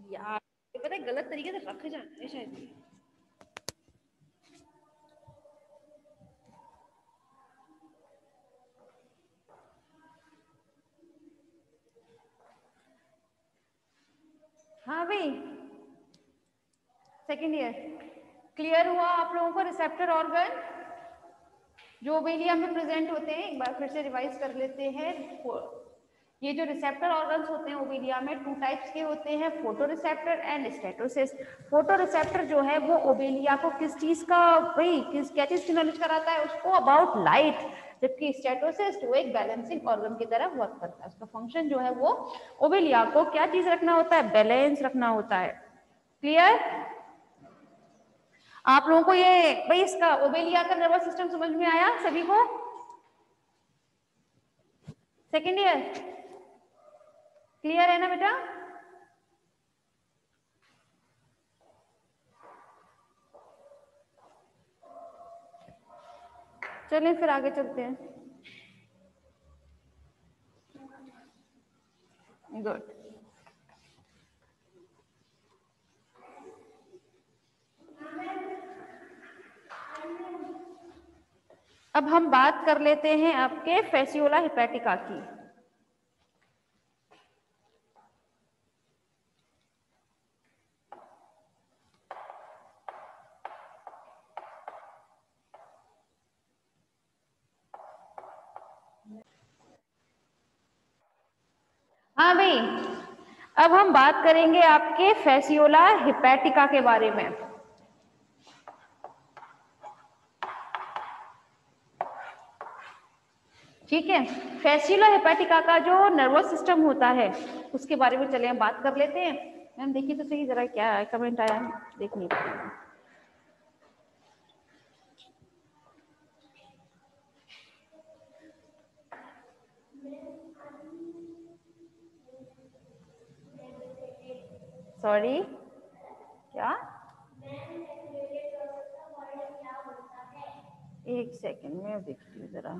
यार ये पता है गलत तरीके से रख जाना है शायद। हाँ भाई सेकेंड ईयर क्लियर हुआ आप लोगों को रिसेप्टर ऑर्गन जो ओवेलिया में प्रेजेंट होते हैं। एक बार फिर से रिवाइज कर लेते हैं। ये जो रिसेप्टर ऑर्गन्स होते हैं ओवेलिया में टू टाइप्स के होते हैं, photo receptor and statocyst. Photo receptor जो है वो ओवेलिया को किस चीज का भाई क्या चीज की नॉलेज कराता है उसको, अबाउट लाइट, जबकि स्टेटोसिस्ट वो एक बैलेंसिंग ऑर्गन की तरह वर्क करता है। उसका फंक्शन जो है वो ओवेलिया को क्या चीज रखना होता है, बैलेंस रखना होता है। क्लियर आप लोगों को ये भाई इसका ओवेलिया का नर्वस सिस्टम समझ में आया सभी को? सेकेंड ईयर क्लियर है ना बेटा? चलिए फिर आगे चलते हैं। गुड। अब हम बात कर लेते हैं आपके फैसियोला हिपैटिका की। हाँ भाई अब हम बात करेंगे आपके फैसियोला हिपैटिका के बारे में। ठीक है, फैसियोला हिपैटिका का जो नर्वस सिस्टम होता है उसके बारे में चले हम बात कर लेते हैं। मैम देखिए तो सही जरा क्या कमेंट आया, देख नहीं पाऊंगा। सॉरी क्या, एक सेकंड में देखती हूँ जरा।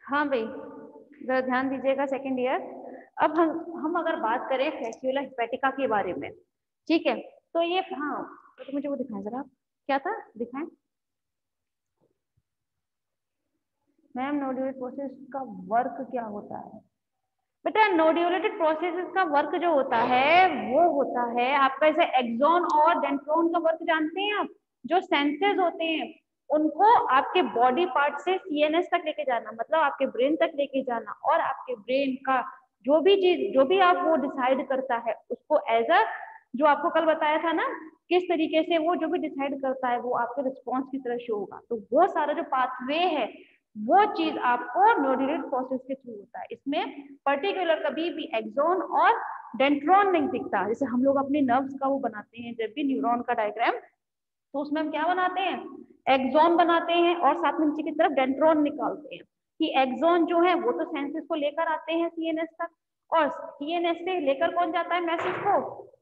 हाँ भाई जरा ध्यान दीजिएगा सेकेंड ईयर। अब हम अगर बात करें फैसियोला हिपैटिका के बारे में, ठीक है, तो ये हाँ तो मुझे वो दिखाएं जरा, क्या था दिखाएं। मैम नोड्यूलेटेड प्रोसेस का वर्क क्या होता है? बेटा नोड्यूलेटेड प्रोसेस का वर्क जो होता है वो होता है आपका, जैसे एक्सॉन और डेंड्रोन का वर्क जानते हैं आप, जो सेंसेस होते हैं उनको आपके बॉडी पार्ट से सीएनएस तक लेके जाना, मतलब आपके ब्रेन तक लेके जाना, और आपके ब्रेन का जो भी चीज, जो भी आप वो डिसाइड करता है उसको एज अ, जो आपको कल बताया था ना किस तरीके से वो जो भी डिसाइड करता है वो आपके रिस्पॉन्स की तरह शो होगा, तो वो सारा जो पाथवे है वो चीज आपको नोड्यूलेटेड प्रोसेस के थ्रू होता है। इसमें पर्टिकुलर कभी भी एक्सॉन और डेंड्रॉन नहीं दिखता। जैसे हम लोग अपने नर्व्स का वो बनाते हैं जब भी न्यूरॉन का डायग्राम, तो उसमें हम क्या बनाते हैं, एक्सॉन बनाते हैं और साथ में नीचे की तरफ डेंड्रॉन निकालते हैं कि एक्सॉन जो है वो तो सेंसेस को लेकर आते हैं सीएनएस तक, और सीएनएस से लेकर कौन जाता है मैसेज को,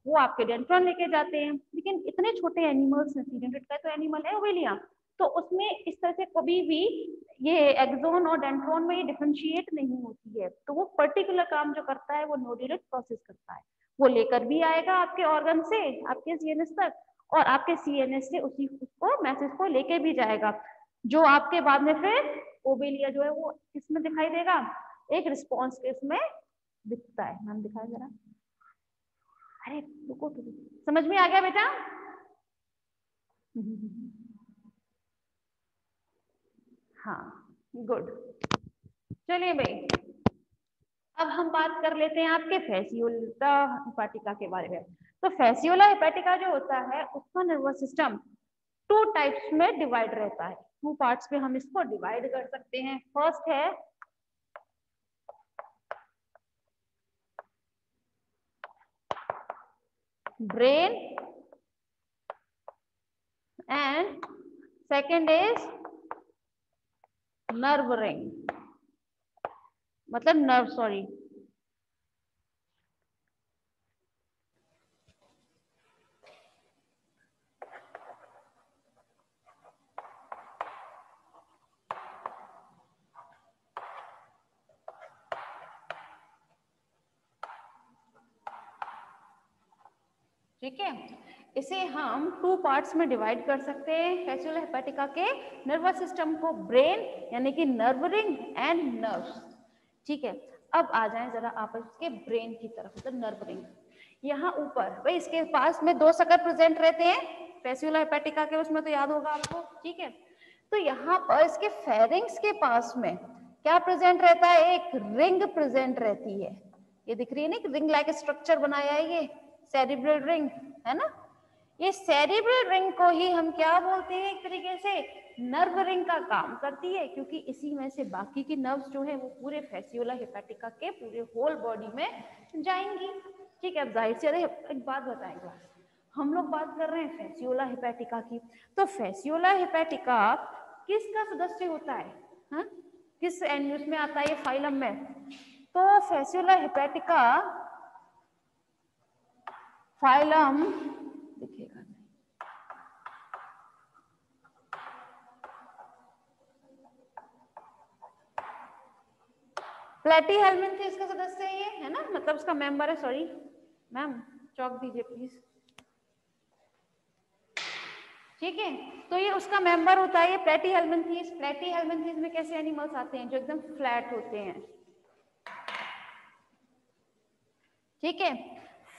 वो आपके डेंड्रॉन लेके जाते हैं। लेकिन इतने छोटे एनिमल्स हैं, सीडेंटेड का तो एनिमल है ओवेलिया, तो उसमें इस तरह से कभी भी ये एक्सॉन और डेंड्रॉन में ये डिफरेंशिएट नहीं होती है, तो वो पर्टिकुलर काम जो करता है वो नोड्यूलेट प्रोसेस करता है, वो लेकर भी आएगा आपके ऑर्गन से आपके सीएनएस तक, और आपके सीएनएस से उसी उसको मैसेज को लेके भी जाएगा, जो आपके बाद में फिर ओवेलिया जो है वो किसमें दिखाई देगा, एक रिस्पॉन्स केस में दिखता है। मैम दिखाए जरा, अरे रुको तो, समझ में आ गया बेटा? हाँ गुड। चलिए भाई, अब हम बात कर लेते हैं आपके फैसियोला हेपेटिका के बारे में। तो फैसियोला हेपेटिका जो होता है उसका नर्वस सिस्टम टू टाइप्स में डिवाइड रहता है, टू पार्ट्स में हम इसको डिवाइड कर सकते हैं। फर्स्ट है brain and second is nerve ring, मतलब नर्व, सॉरी ठीक है। इसे हम टू पार्ट्स में डिवाइड कर सकते हैं फैसियोला हेपेटिका के नर्वस सिस्टम को, ब्रेन यानी कि नर्व रिंग एंड नर्व्स, ठीक है। अब आ जाएं जरा आप इसके ब्रेन की तरफ, मतलब नर्व रिंग। यहाँ ऊपर भाई इसके पास में दो सकर प्रेजेंट रहते हैं फैसियोला हेपेटिका के, उसमें तो याद होगा आपको, ठीक है। तो यहाँ पर इसके फेरिंग्स के पास में क्या प्रेजेंट रहता है, एक रिंग प्रेजेंट रहती है, ये दिख रही है ना, रिंग लाइक स्ट्रक्चर बनाया है ये सेरिब्रल रिंग, है ना। ये सेरिब्रल रिंग को ही हम क्या बोलते हैं, एक तरीके से नर्व रिंग का काम करती है, क्योंकि इसी में से बाकी की नर्व्स जो है वो पूरे फैसियोला हेपेटिका के पूरे होल बॉडी में जाएंगी, ठीक है। अब जाहिर से, अरे एक बात बताएंगे, हम लोग बात कर रहे हैं फैसियोला हेपेटिका की, तो फैसियोला हेपेटिका किसका सदस्य होता है, हा? किस एन्यूस में आता है ये फाइलम में, तो फैसियोला हेपेटिका फाइलम दिखेगा, प्लेटीहेल्मिन्थेस का सदस्य है ये, है ना, मतलब उसका मेंबर है, सॉरी मैम चौक दीजिए प्लीज, ठीक है। तो ये उसका मेंबर होता है ये प्लेटीहेल्मिन्थेस। प्लेटीहेल्मिन्थेस में कैसे एनिमल्स आते हैं, जो एकदम फ्लैट होते हैं, ठीक है,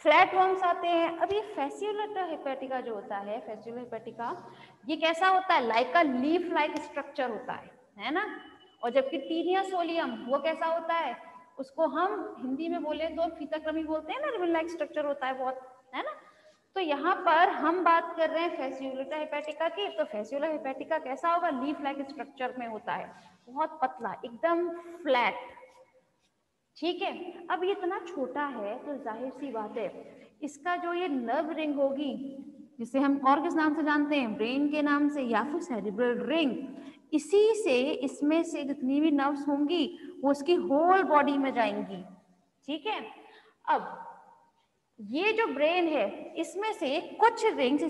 फ्लैट वर्म्स आते हैं। अब ये फैसियोला हेपेटिका जो होता है, फैसियोला हेपेटिका ये कैसा होता है, like a leaf like structure होता है ना। और जबकि टीनिया सोलियम वो कैसा होता है, उसको हम हिंदी में बोले तो फीताक्रमी बोलते हैं ना, रिबन लाइक स्ट्रक्चर होता है बहुत, है ना। तो यहाँ पर हम बात कर रहे हैं फैसियोला हेपेटिका की, तो फैसियोला हेपेटिका कैसा होगा, लीफ लाइक स्ट्रक्चर में होता है, बहुत पतला एकदम फ्लैट, ठीक है। अब ये इतना छोटा है तो जाहिर सी बात है इसका जो ये नर्व रिंग होगी, जिसे हम और किस नाम से जानते हैं, ब्रेन के नाम से या फिर सेरिब्रल रिंग, इसी से इसमें से जितनी भी नर्व्स होंगी वो उसकी होल बॉडी में जाएंगी, ठीक है। अब ये जो ब्रेन है इसमें से कुछ रिंग्स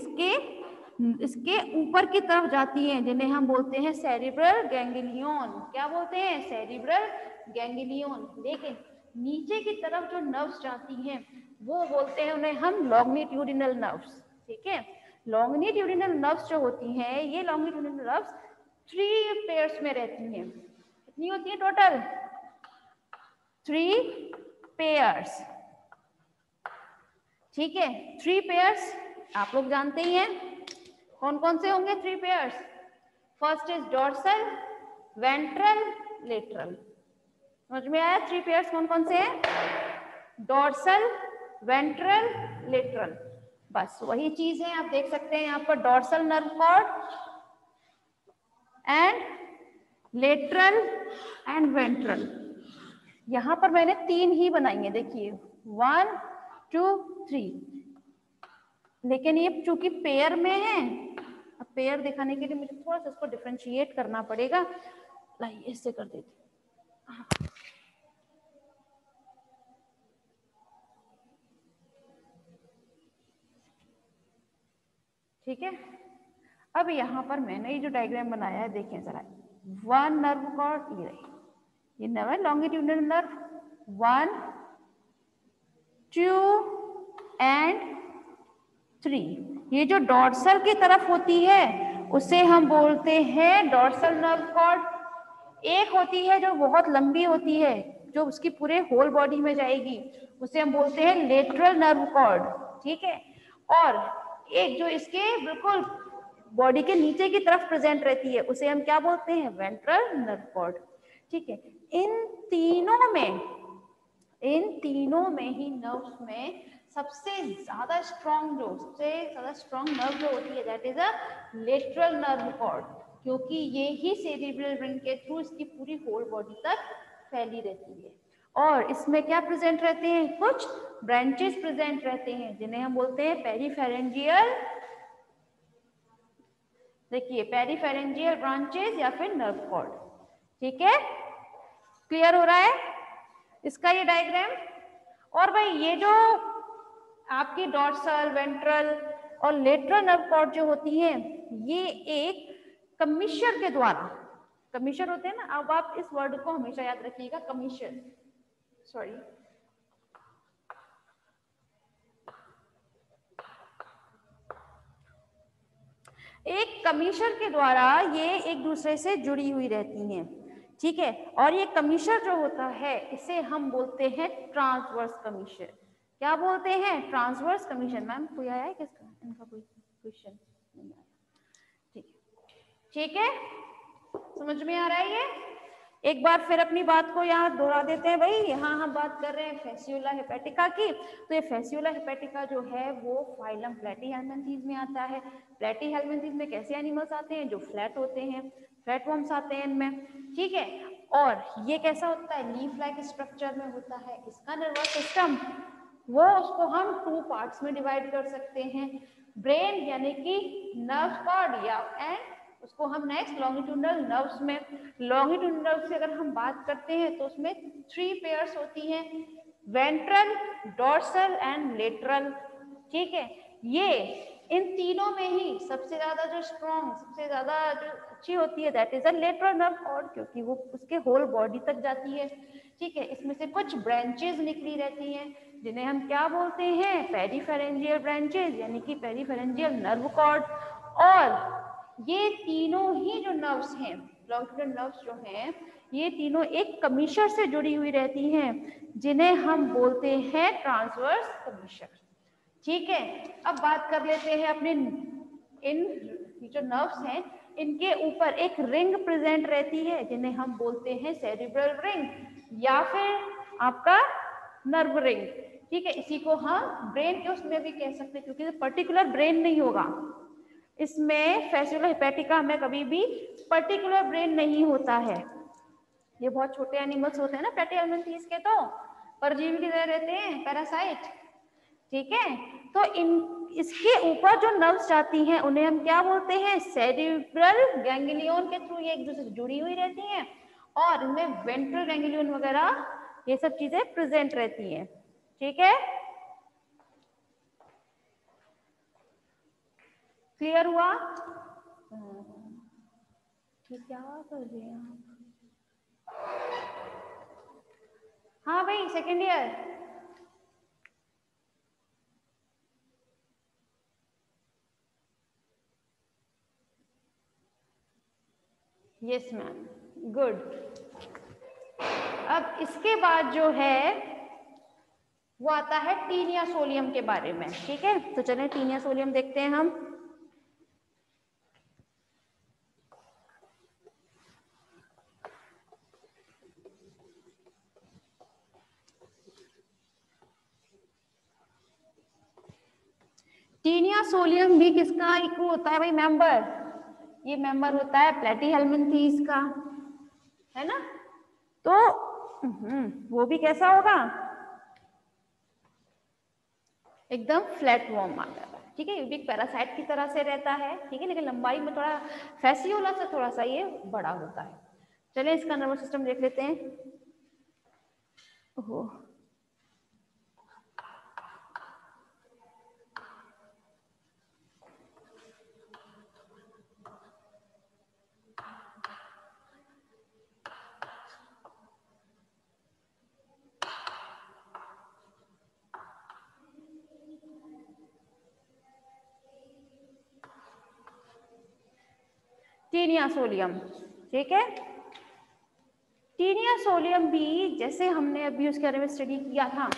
इसके ऊपर की तरफ जाती हैं, जिन्हें हम बोलते हैं सेरिब्रल गैंग्लियन, क्या बोलते हैं, सेरिब्रल गैंग्लियन। लेकिन नीचे की तरफ जो नर्व्स जाती हैं वो बोलते हैं उन्हें हम लॉन्गिट्यूडिनल नर्व्स, ठीक है। लॉन्गिट्यूडिनल नर्व्स जो होती हैं, ये लॉन्गिट्यूडिनल नर्व्स 3 पेयर्स में रहती हैं, नहीं होती है टोटल 3 पेयर्स। ठीक है, 3 पेयर्स आप लोग जानते ही हैं कौन कौन से होंगे 3 pairs. First is dorsal, ventral, lateral. समझ में आया 3 पेयर्स कौन कौन से हैं? Dorsal, ventral, lateral. बस वही चीज है, आप देख सकते हैं यहाँ पर dorsal nerve cord and lateral and ventral. यहां पर मैंने 3 ही बनाई है, देखिए 1 2 3, लेकिन ये चूंकि पेयर में है, अब पेयर दिखाने के लिए मुझे थोड़ा सा इसको डिफरेंशिएट करना पड़ेगा। लाइए इससे कर देती हूँ। ठीक है, अब यहाँ पर मैंने ये जो डायग्राम बनाया है देखें जरा, 1 नर्व कॉर्ड, ये नर्व है लॉन्गिट्यूडिनल नर्व, 1 2 एंड 3। ये जो डॉर्सल की तरफ होती है उसे हम बोलते हैं डॉर्सल नर्व कॉर्ड। एक होती है जो बहुत लंबी होती है, जो उसकी पूरे होल बॉडी में जाएगी, उसे हम बोलते हैं लेटरल नर्व कॉर्ड। ठीक है, और एक जो इसके बिल्कुल बॉडी के नीचे की तरफ प्रेजेंट रहती है उसे हम क्या बोलते हैं? Ventral nerve cord. ठीक है, इन तीनों में ही नर्व्स में सबसे ज्यादा स्ट्रॉन्ग नर्व जो होती है that is a lateral nerve cord, क्योंकि ये ही सेरिब्रल रिंग के थ्रू इसकी पूरी होल बॉडी तक फैली रहती है। और इसमें क्या प्रेजेंट रहते हैं? कुछ ब्रांचेस प्रेजेंट रहते हैं जिन्हें हम बोलते हैं पेरीफेरेंजियल, देखिए पेरीफेरेंजियल ब्रांचेस या फिर नर्व कॉर्ड। ठीक है, क्लियर हो रहा है इसका ये डायग्राम? और भाई ये जो आपकी डॉर्सल, वेंट्रल और लेटरल नर्व कॉर्ड जो होती है, ये एक कमिश्चर के द्वारा, कमिश्चर होते हैं ना, अब आप इस वर्ड को हमेशा याद रखिएगा, कमिश्चर, सॉरी, एक कमिश्चर के द्वारा ये एक दूसरे से जुड़ी हुई रहती हैं। ठीक है, और ये कमिश्चर जो होता है इसे हम बोलते हैं ट्रांसवर्स कमिश्चर। क्या बोलते हैं? ट्रांसवर्स कमिश्चर। मैम कोई आया है किसका, इनका कोई क्वेश्चन नहीं आया? ठीक है, समझ में आ रहा है ये? एक बार फिर अपनी बात को यहाँ दोहरा देते हैं। भाई यहाँ हम बात कर रहे हैं फेस्यूला हेपेटिका की, तो ये फेस्यूला हेपेटिका जो है वो फाइलम प्लेटीहेल्मिन्थीज में आता है। प्लेटीहेल्मिन्थीज में कैसे एनिमल्स आते हैं? जो फ्लैट होते हैं, फ्लैटवर्म्स आते हैं इनमें। ठीक है, और ये कैसा होता है? लीफ लाइक स्ट्रक्चर में होता है। इसका नर्वस सिस्टम वो उसको हम 2 पार्ट्स में डिवाइड कर सकते हैं, ब्रेन यानी कि नर्व कॉर्ड या एंड उसको हम नेक्स्ट लॉन्गिट्यूडनल नर्व्स में, लॉन्गिट्यूडनल नर्व से अगर हम बात करते हैं तो उसमें 3 पेयर्स होती हैं, वेंट्रल, डॉर्सल एंड लेटरल। ठीक है, ये इन तीनों में ही सबसे ज्यादा जो स्ट्रॉन्ग, सबसे ज्यादा जो अच्छी होती है that is a lateral nerve cord, क्योंकि वो उसके होल बॉडी तक जाती है। ठीक है, इसमें से कुछ ब्रांचेस निकली रहती हैं जिन्हें हम क्या बोलते हैं? पेरीफेरेंजियल ब्रांचेस, यानी कि पेरीफेरेंजियल नर्व कॉर्ड। और ये तीनों ही जो नर्व्स हैं, लॉन्गिट्यूडनल नर्व्स जो हैं, ये तीनों एक कमिश्चर से जुड़ी हुई रहती हैं जिन्हें हम बोलते हैं ट्रांसवर्स कमिश्चर। ठीक है, अब बात कर लेते हैं अपने इन जो नर्व्स हैं इनके ऊपर एक रिंग प्रेजेंट रहती है जिन्हें हम बोलते हैं सेरिब्रल रिंग या फिर आपका नर्व रिंग। ठीक है, इसी को हम ब्रेन के उसमें भी कह सकते हैं, क्योंकि पर्टिकुलर ब्रेन नहीं होगा इसमें, फेस्यूला हेपेटिका में कभी भी पर्टिकुलर ब्रेन नहीं होता है। ये बहुत छोटे एनिमल्स होते हैं ना प्लेटीहेल्मिन्थीज के, तो परजीवी की तरह रहते हैं, पैरासाइट। ठीक है, तो इन इसके ऊपर जो नर्व्स जाती हैं उन्हें हम क्या बोलते हैं? सेरिब्रल गैंग्लियन के थ्रू ये एक दूसरे से जुड़ी हुई रहती हैं, और इनमें वेंट्रल गैंग्लियन वगैरह ये सब चीजें प्रेजेंट रहती हैं। ठीक है, क्लियर हुआ? क्या कर रहे हैं? हाँ भाई, second year. Yes ma'am, good. अब इसके बाद जो है वो आता है टीन या सोलियम के बारे में। ठीक है, तो चलें टीन या सोलियम देखते हैं हम। टीन या सोलियम भी किसका इक्वल होता है भाई? मेंबर। ये मेंबर होता है प्लेटीहेल्मिन्थेस का, है ना? तो वो भी कैसा होगा? एकदम फ्लैट वॉर्म आता है। ठीक है, ये भी एक पैरासाइट की तरह से रहता है। ठीक है, लेकिन लंबाई में थोड़ा फैसियोला से थोड़ा सा ये बड़ा होता है। चलिए इसका नर्वस सिस्टम देख लेते हैं। ओहो, टीन या सोलियम। ठीक है, टीन या सोलियम भी जैसे हमने अभी उसके बारे में स्टडी किया था,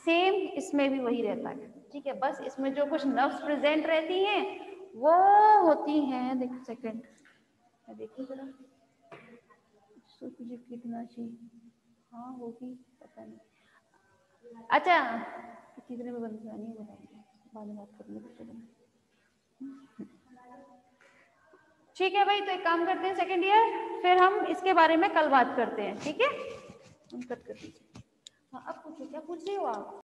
सेम इसमें भी वही रहता है। ठीक है, बस इसमें जो कुछ नर्व्स प्रेजेंट रहती हैं वो होती हैं, देखो सेकंड देखिए जरा, कितना चाहिए, हाँ होगी पता नहीं। अच्छा, कितने में बंद करानी है बताइए, बाद में बात करेंगे। ठीक है भाई, तो एक काम करते हैं सेकंड ईयर, फिर हम इसके बारे में कल बात करते हैं। ठीक है, कट कर दीजिए। हाँ अब पूछो, क्या पूछ रहे हो आप?